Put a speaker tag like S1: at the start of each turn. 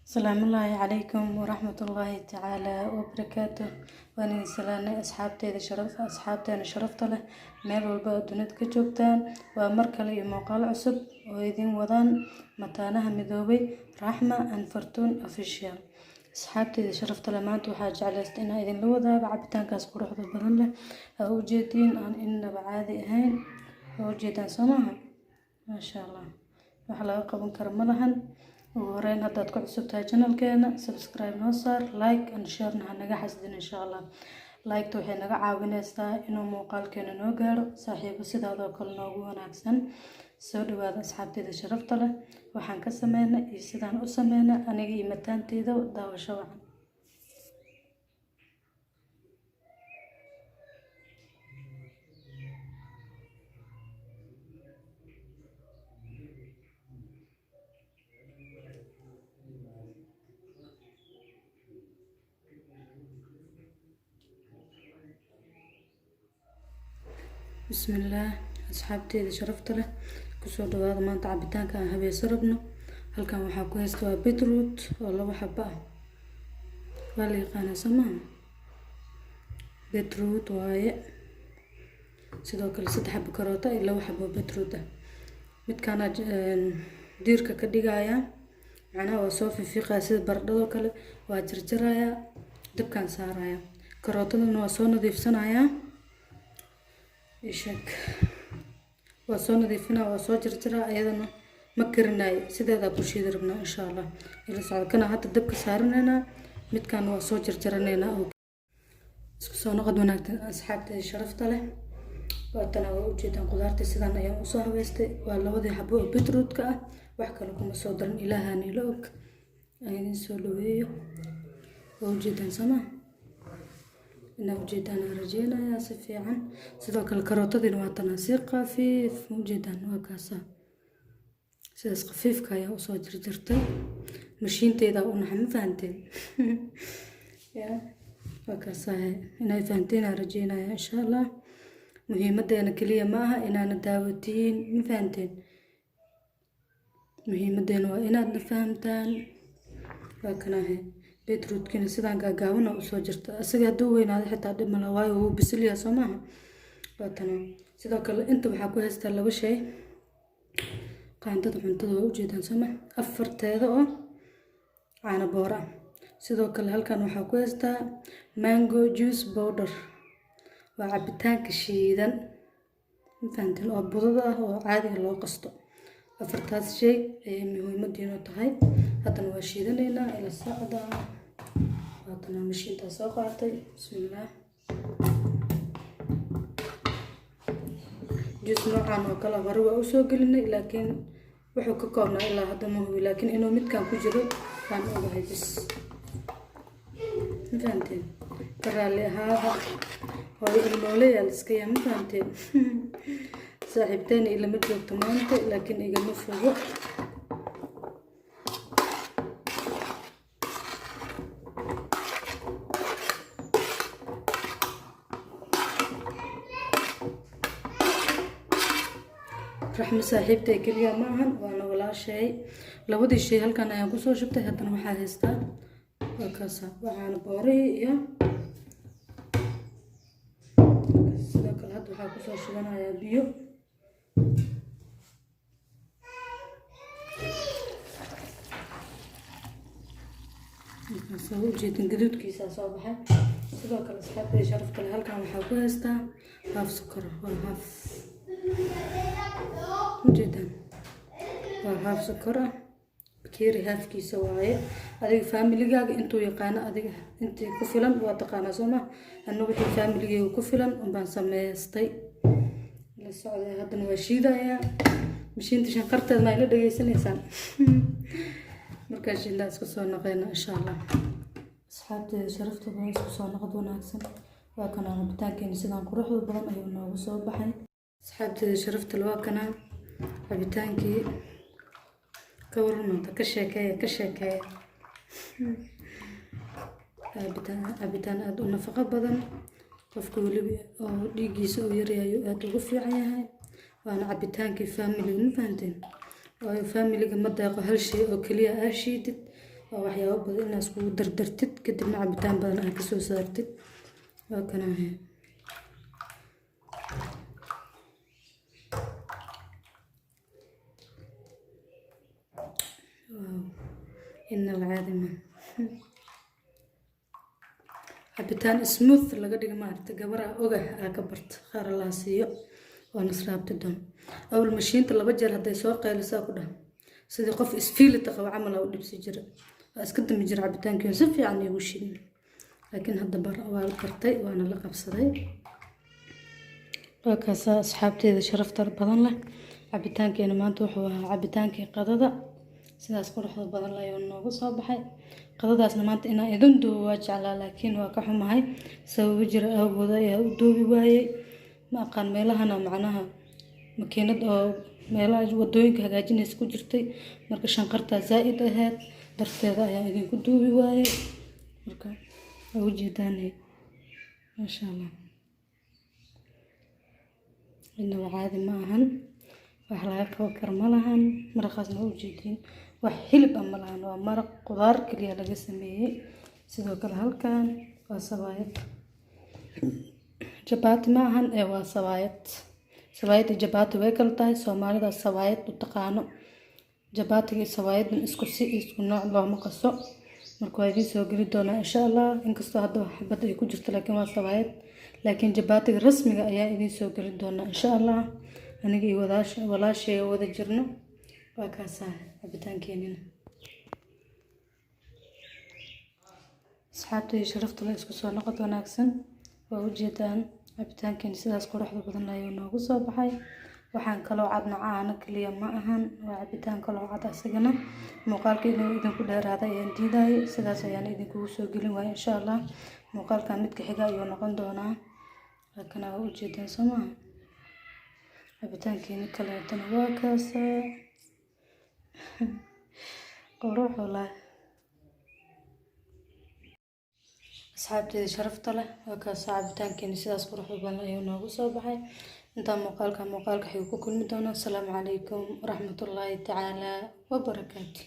S1: السلام الله عليكم ورحمة الله تعالى وبركاته. وأنا سلامة أصحابتي أنا شرفت له ميل والبا دونت كجوجتان ومركل مقال عصب ويدين وضان متانها مذوبي رحمة أنفرتون أوفيشال. أصحابتي شرفت له مانتو حاجة على استنا إذن لو ذا عبتان كاس قروح بدن له أوجيتين أن إن بعادي هين أوجيتان سماها ما شاء الله وحلا قبل كرملهن وهورين هداد ku cusub tahay channelkeena subscribe noo saar like and share naga xasdin insha Allah like to waxay naga caawinaysaa inuu muuqaalkeena noo gaaro saaxiibo sidaadoo kale noogu wanaagsan soo dhawaada asxaabteeda sharafta leh waxaan ka sameynaa iyo sidaan u sameynaa aniga iyo mataanteeda daawasho wacan. بسم الله أصحابتي شرفت له كسر دواد ما تعبتان كان هبي سربنا هل كان وحكوا يستوى بيتروت والله وحباه والله قانا سمان بيتروت واي سيدو كل ست حب كروتا إلا وحبه بيتروت مت كان ديرك كديجايا معناه وصوفي في قاسيد بردو كله واجرجرايا دب كان سارايا كروتا إنه وصون نضيف صنايا ishak waa soo nadiifinaa waa soo jarjaraa ayadana ma karinayo sideeda ku shiidi rabnaa insha Allah ila socodkana hadda dabka saaranaynaa midkan waa soo jarjaranaynaa oo isku soo noqod wanaagsan asxaabta sharafta leh waatana waa ujeedaan qudaarta sidan ayaan u soo habeystay waa labadii xabo oo beetroot-ka ah wax kale kuma soo darin ilaahani la og ayaan soo dhaweeyo waa ujeedaan sama إنه جدا رجينا يا سفي عن سيدوك الكروتة دي نواتنا سير خفيف جدا وكاسا سيدس خفيف كايا وصوت جرجرتي مشين تيدا ونحن فانتين يا وكاسا إنه فانتين رجينا يا إن شاء الله مهمة دينا كلية معها إننا نداوتين مفانتين مهمة دينا وإنا نفهمتان وكناهي بيتروت كنا سيدان قاقاونا وصو جرتا أساقا دووين هذا حتى عدد ملاواي وهو بسليا سماها واتنا سيدان كلا انتو بحاكو هستا لو شي قاندد عنتدو وجيدان سماح أفرتيدو عانا بورا سيدان كلا هالكان وحاكو هستا مانجو جوس بودر وعبتان كشيدان مفانتين oo budada ah oo caadiga loo qasto afartaas shay ay muhiimadiina tahay hadana waa shiidanaynaa ila socda waatana mashiinta soo qaatay bismillaah jus noocan oo kala hore waa u soo gelinay laakiin wuxuu ka koobnaa ilaa hadda ma hubi laakiin inuu midkan ku jiro baan ogahay bis mfahanteen karaali ahaada hooyo ilmooleyaal iska yaa mfahanteen saaxiibtayna ilama joogto maanta laakiin igama fogo رحمة صاحبتي كليا معهن وأنا ولا شيء لابد الشيء هل كان ينقص وشبته حتى نوحى هستا وكاسا وعنا بوري يا سيدك الهد وحى كسو شبنا يا بيو سووا جيتن قدود كيسا صباحا سيدك الأصحاب شرفت هل كان وحى هستا هاف سكر وهاف جدا وهاف سكر بكيري هاف كيسة واعية أديك فاميلي جاك انتو يقانا أديك انتي كفلان واتقانا سوما أنو بحي فاميلي جاك كفلان وبان سميستي للسعودية هادا نواشيدا يا مشين تشان قرطة ما إلا دقيسان إنسان مركاشين لا اسكسو نقينا إن شاء الله أصحابتي شرفتو بان اسكسو نقدونا أكسن وكان أنا بتاكين سيدان قروح وبضان أيونا وصوب بحي أصحابتي شرفت الواكنا عبتانكي كورنا كشاكاية عبتان أدو نفقة بدن qofka waliba oo dhiigiisa oo yareeyo aad ugu fiican yahay waana cabitaankii family ma fahanteen oo family-ga ma deeqo hal shay oo kaliya aashiidid waa waxyaabo badan inaad iskugu dardartid kadibna cabitaan badan aad kasoo saartid waa kanaahe inaba caadi ma cabitaan smooth laga dhiga maaragta gabaraa ogah aa ka barta qaar allaa siiyo waa nasraabti doon awal mashiinta 2 jeer hadday soo qaylisaa ku dhah sidii qof isfiilita qaba camal aa u dhibsi jira waa iska dami jira cabitaankii si fiican iigu shiidin laakiin hadda waa la bartay waana la qabsaday waa kaasaa asxaabteeda sharafta badan leh cabitaankeena maanta wuxuu ahaa cabitaankii qadada sidaas quruxda badan leh ayuu noogu soo baxay qadadaasna maanta inaan idin duubo waa jeclaa laakiin waa ka xumahay sababo jira awgooda ayaa u duubi waayey ma aqaan meelahana macnaha makiinad oo meelaha wadooyinka hagaajinaysa ku jirtay marka shanqartaa zaa'id ahayd darteeda ayaa idinku duubi waayey marka waa ujeedaanay maasha allah inaba caadi ma ahan wax laga qaban karo ma lahan maraqaasna waa ujeediin wax hilib ah ma lahan waa maraq qudaar kaliya laga sameeyey sidoo kale halkan waa sabaayad jabaati ma ahan ee waa sabaayad sabaayad iyo jabaati way kala tahay soomaalida sabaayad u taqaano jabaatiga iyo sabaayadan isku nooc looma qaso marka waa idiin soo geli doonaa insha allah inkastoo hadda xabad ay ku jirto laakiin waa sabaayad laakiin jabaatiga rasmiga ayaa idiin soo geli doonaa insha allah aniga iyo walaashay wada jirno waa kaasaa cabitaankeenina asxaabtay sharafta la isku soo noqod wanaagsan waa ujeedaan cabitaankeen sidaas quruxda badan ayuu noogu soo baxay waxaan kaloo cad caano kaliya ma ahan waa cabitaan kaloo cad asagana muuqaalka inuu idinku dheeraada ayaan diidayay sidaas ayaan idinkugu soo gelin waaya insha allah muuqaalkan midka xiga ayuu noqon doonaa laakiin waa ujeedaan soo maaha cabitaankeeni kaleetana waa kaasaa qurux walaah asxaabteeda sharafta leh waa kaasaa cabitaankeeni sidaas quruxda badan ayuu noogu soo baxay intaa muuqaalka xiga ku kulmi doona asalaamu calaykum waraxmatullaahi tacaala wabarakaatu